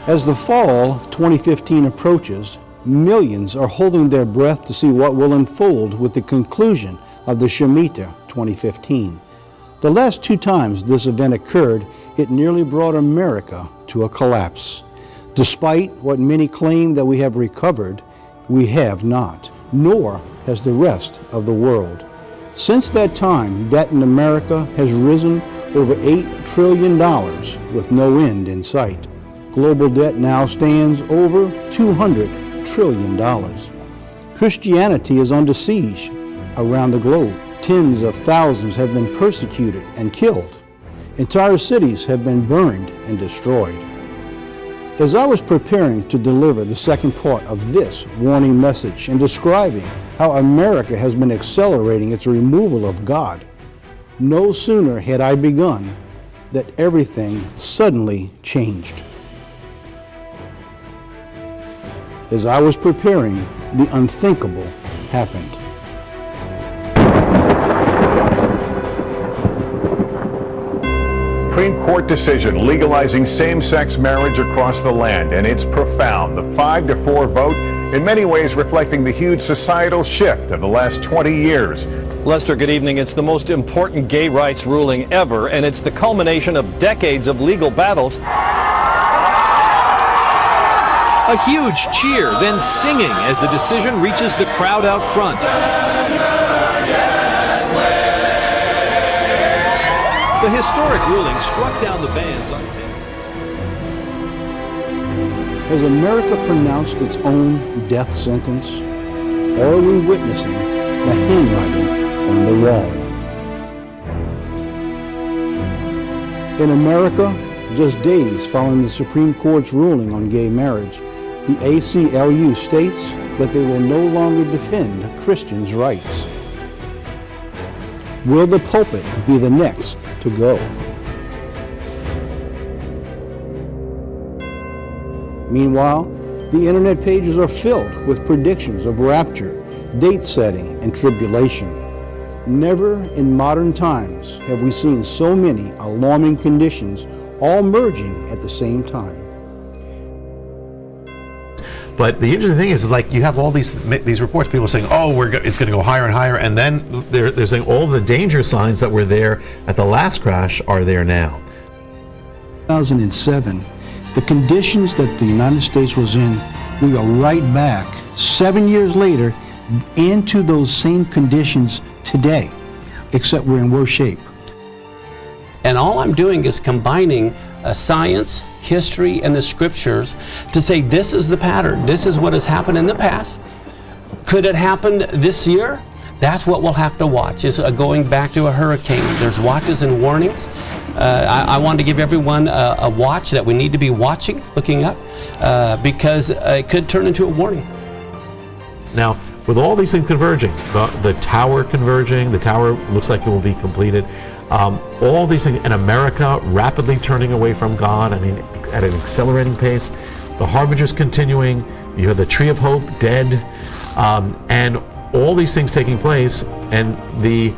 As the fall of 2015 approaches, millions are holding their breath to see what will unfold with the conclusion of the Shemitah 2015. The last two times this event occurred, it nearly brought America to a collapse. Despite what many claim that we have recovered, we have not, nor has the rest of the world. Since that time, debt in America has risen over $8 trillion with no end in sight. Global debt now stands over $200 trillion. Christianity is under siege around the globe. Tens of thousands have been persecuted and killed. Entire cities have been burned and destroyed. As I was preparing to deliver the second part of this warning message and describing how America has been accelerating its removal of God, no sooner had I begun that everything suddenly changed. As I was preparing, the unthinkable happened. Supreme Court decision legalizing same-sex marriage across the land, and it's profound. The 5-4 vote, in many ways reflecting the huge societal shift of the last 20 years. Lester, good evening. It's the most important gay rights ruling ever, and it's the culmination of decades of legal battles. A huge cheer, then singing as the decision reaches the crowd out front. The historic ruling struck down the bans on same-sex. Has America pronounced its own death sentence? Or are we witnessing the handwriting on the wall? In America, just days following the Supreme Court's ruling on gay marriage, the ACLU states that they will no longer defend Christians' rights. Will the pulpit be the next to go? Meanwhile, the internet pages are filled with predictions of rapture, date setting, and tribulation. Never in modern times have we seen so many alarming conditions all merging at the same time. But the interesting thing is, like, you have all these reports, people saying, oh, it's going to go higher and higher, and then they're saying all the danger signs that were there at the last crash are there now. 2007, the conditions that the United States was in, we go right back 7 years later into those same conditions today, except we're in worse shape. And all I'm doing is combining science, history, and the scriptures to say this is the pattern. This is what has happened in the past. Could it happen this year? That's what we'll have to watch, is going back to a hurricane. There's watches and warnings. I want to give everyone a watch that we need to be watching, looking up, because it could turn into a warning. Now, with all these things converging, the tower converging, the tower looks like it will be completed, all these things, and America rapidly turning away from God, I mean, at an accelerating pace, the harbingers continuing, you have the tree of hope dead, and all these things taking place, and the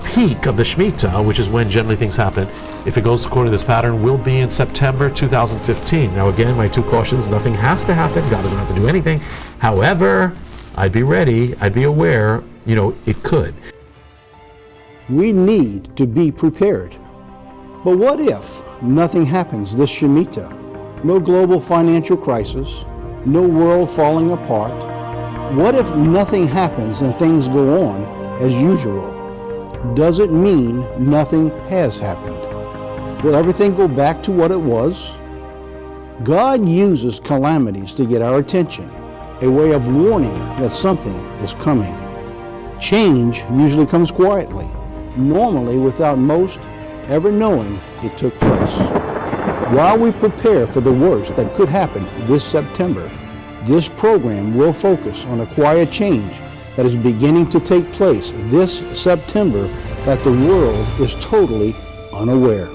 peak of the Shemitah, which is when generally things happen, if it goes according to this pattern, will be in September 2015. Now again, my two cautions, nothing has to happen, God doesn't have to do anything. However, I'd be ready, I'd be aware, it could. We need to be prepared. But what if nothing happens this Shemitah? No global financial crisis, no world falling apart. What if nothing happens and things go on as usual? Does it mean nothing has happened? Will everything go back to what it was? God uses calamities to get our attention, a way of warning that something is coming. Change usually comes quietly, normally without most ever knowing it took place. While we prepare for the worst that could happen this September, this program will focus on a quiet change that is beginning to take place this September that the world is totally unaware.